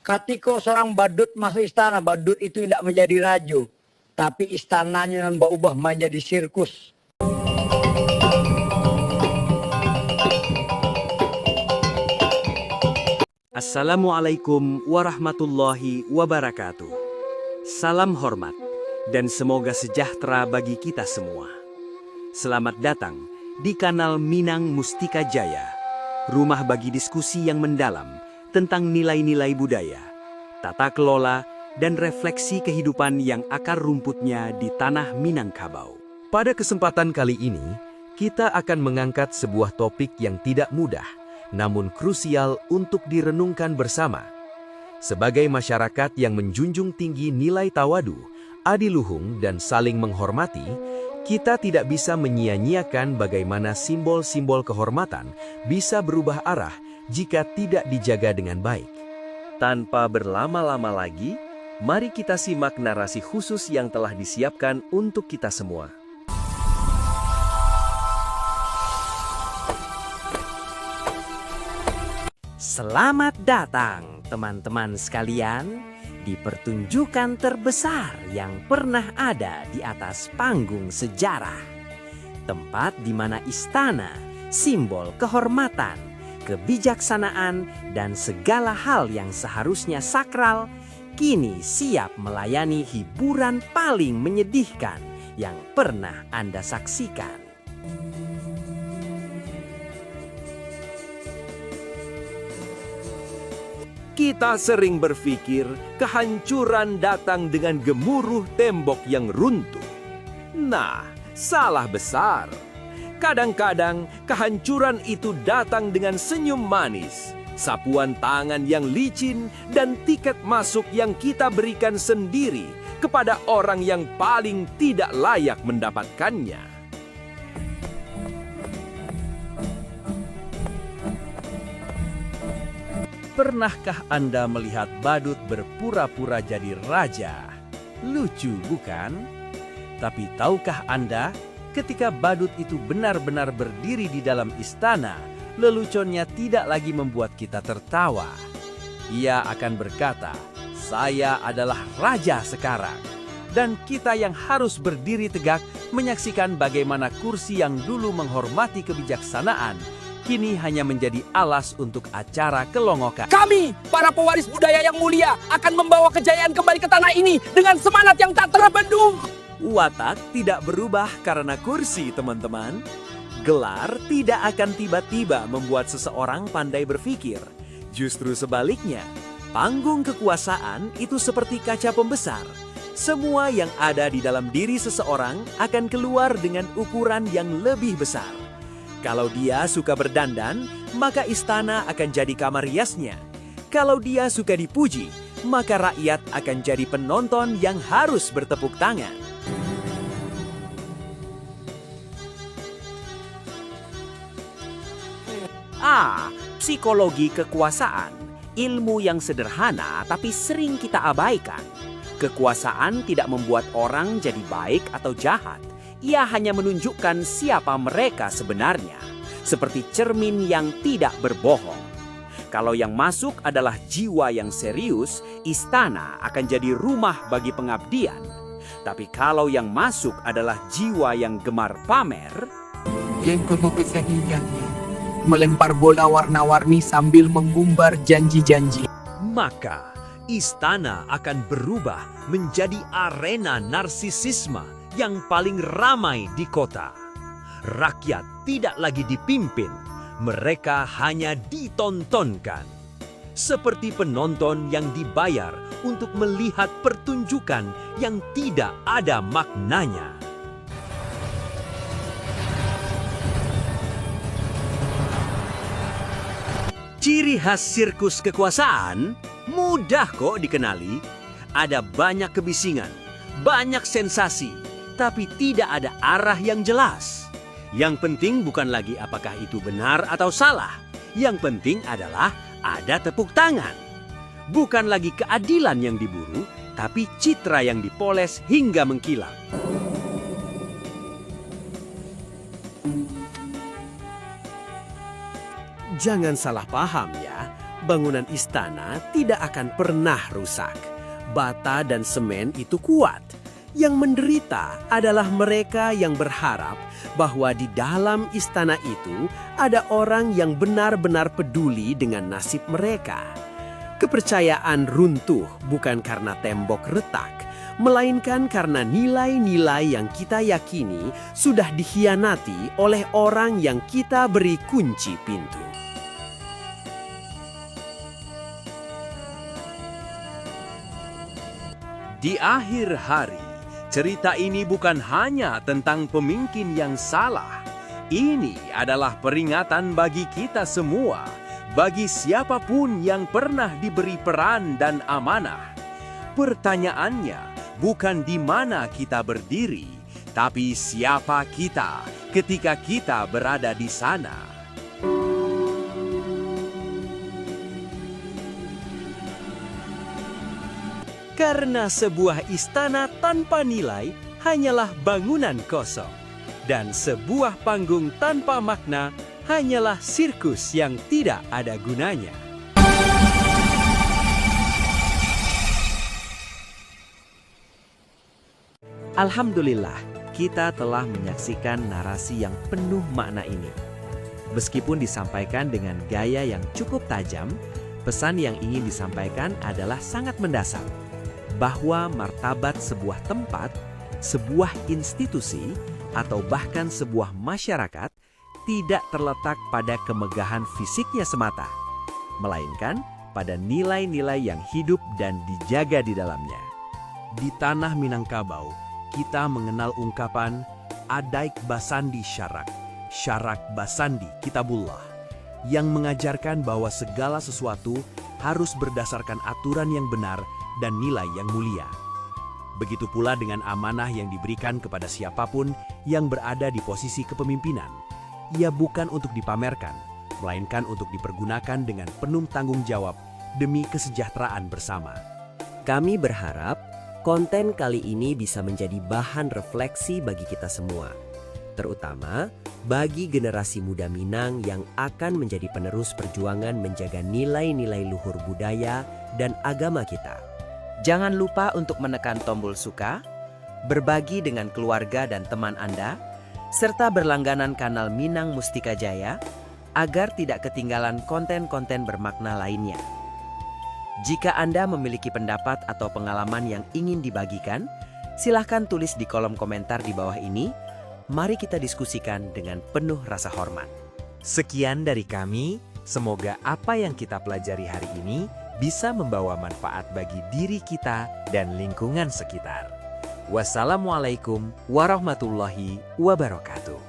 Ketika seorang badut masuk istana, badut itu tidak menjadi raja, tapi istananya yang berubah menjadi sirkus. Assalamualaikum warahmatullahi wabarakatuh. Salam hormat dan semoga sejahtera bagi kita semua. Selamat datang di kanal Minang Mustika Jaya, rumah bagi diskusi yang mendalam tentang nilai-nilai budaya, tata kelola, dan refleksi kehidupan yang akar rumputnya di tanah Minangkabau. Pada kesempatan kali ini, kita akan mengangkat sebuah topik yang tidak mudah, namun krusial untuk direnungkan bersama. Sebagai masyarakat yang menjunjung tinggi nilai tawadu, adiluhung, dan saling menghormati, kita tidak bisa menyia-nyiakan bagaimana simbol-simbol kehormatan bisa berubah arah jika tidak dijaga dengan baik. Tanpa berlama-lama lagi, mari kita simak narasi khusus yang telah disiapkan untuk kita semua. Selamat datang teman-teman sekalian di pertunjukan terbesar yang pernah ada di atas panggung sejarah. Tempat di mana istana, simbol kehormatan, kebijaksanaan, dan segala hal yang seharusnya sakral, kini siap melayani hiburan paling menyedihkan yang pernah Anda saksikan. Kita sering berpikir kehancuran datang dengan gemuruh tembok yang runtuh. Nah, salah besar. Kadang-kadang kehancuran itu datang dengan senyum manis, sapuan tangan yang licin, dan tiket masuk yang kita berikan sendiri kepada orang yang paling tidak layak mendapatkannya. Pernahkah Anda melihat badut berpura-pura jadi raja? Lucu, bukan? Tapi tahukah Anda, ketika badut itu benar-benar berdiri di dalam istana, leluconnya tidak lagi membuat kita tertawa. Ia akan berkata, "Saya adalah raja sekarang." Dan kita yang harus berdiri tegak menyaksikan bagaimana kursi yang dulu menghormati kebijaksanaan kini hanya menjadi alas untuk acara kelongokan. Kami, para pewaris budaya yang mulia, akan membawa kejayaan kembali ke tanah ini dengan semangat yang tak terbendung. Watak tidak berubah karena kursi, teman-teman. Gelar tidak akan tiba-tiba membuat seseorang pandai berpikir. Justru sebaliknya, panggung kekuasaan itu seperti kaca pembesar. Semua yang ada di dalam diri seseorang akan keluar dengan ukuran yang lebih besar. Kalau dia suka berdandan, maka istana akan jadi kamar riasnya. Kalau dia suka dipuji, maka rakyat akan jadi penonton yang harus bertepuk tangan. Psikologi kekuasaan, ilmu yang sederhana tapi sering kita abaikan. Kekuasaan tidak membuat orang jadi baik atau jahat. Ia hanya menunjukkan siapa mereka sebenarnya, seperti cermin yang tidak berbohong. Kalau yang masuk adalah jiwa yang serius, istana akan jadi rumah bagi pengabdian. Tapi kalau yang masuk adalah jiwa yang gemar pamer, Yang melempar bola warna-warni sambil menggumbar janji-janji. maka istana akan berubah menjadi arena narsisisme yang paling ramai di kota. Rakyat tidak lagi dipimpin, mereka hanya ditontonkan. Seperti penonton yang dibayar untuk melihat pertunjukan yang tidak ada maknanya. Ciri khas sirkus kekuasaan mudah kok dikenali. Ada banyak kebisingan, banyak sensasi, tapi tidak ada arah yang jelas. Yang penting bukan lagi apakah itu benar atau salah. Yang penting adalah ada tepuk tangan. Bukan lagi keadilan yang diburu, tapi citra yang dipoles hingga mengkilap. Jangan salah paham ya, bangunan istana tidak akan pernah rusak. Bata dan semen itu kuat. Yang menderita adalah mereka yang berharap bahwa di dalam istana itu ada orang yang benar-benar peduli dengan nasib mereka. Kepercayaan runtuh bukan karena tembok retak, melainkan karena nilai-nilai yang kita yakini sudah dikhianati oleh orang yang kita beri kunci pintu. Di akhir hari, cerita ini bukan hanya tentang pemimpin yang salah. Ini adalah peringatan bagi kita semua, bagi siapapun yang pernah diberi peran dan amanah. Pertanyaannya bukan di mana kita berdiri, tapi siapa kita ketika kita berada di sana. Karena sebuah istana tanpa nilai hanyalah bangunan kosong. Dan sebuah panggung tanpa makna hanyalah sirkus yang tidak ada gunanya. Alhamdulillah, kita telah menyaksikan narasi yang penuh makna ini. Meskipun disampaikan dengan gaya yang cukup tajam, pesan yang ingin disampaikan adalah sangat mendasar. Bahwa martabat sebuah tempat, sebuah institusi, atau bahkan sebuah masyarakat tidak terletak pada kemegahan fisiknya semata, melainkan pada nilai-nilai yang hidup dan dijaga di dalamnya. Di tanah Minangkabau, kita mengenal ungkapan Adaik Basandi Syarak, Syarak Basandi Kitabullah, yang mengajarkan bahwa segala sesuatu harus berdasarkan aturan yang benar dan nilai yang mulia. Begitu pula dengan amanah yang diberikan kepada siapapun yang berada di posisi kepemimpinan. Ia bukan untuk dipamerkan, melainkan untuk dipergunakan dengan penuh tanggung jawab demi kesejahteraan bersama. Kami berharap konten kali ini bisa menjadi bahan refleksi bagi kita semua, terutama bagi generasi muda Minang yang akan menjadi penerus perjuangan menjaga nilai-nilai luhur budaya dan agama kita. Jangan lupa untuk menekan tombol suka, berbagi dengan keluarga dan teman Anda, serta berlangganan kanal Minang Mustika Jaya agar tidak ketinggalan konten-konten bermakna lainnya. Jika Anda memiliki pendapat atau pengalaman yang ingin dibagikan, silahkan tulis di kolom komentar di bawah ini. Mari kita diskusikan dengan penuh rasa hormat. Sekian dari kami, semoga apa yang kita pelajari hari ini bisa membawa manfaat bagi diri kita dan lingkungan sekitar. Wassalamualaikum warahmatullahi wabarakatuh.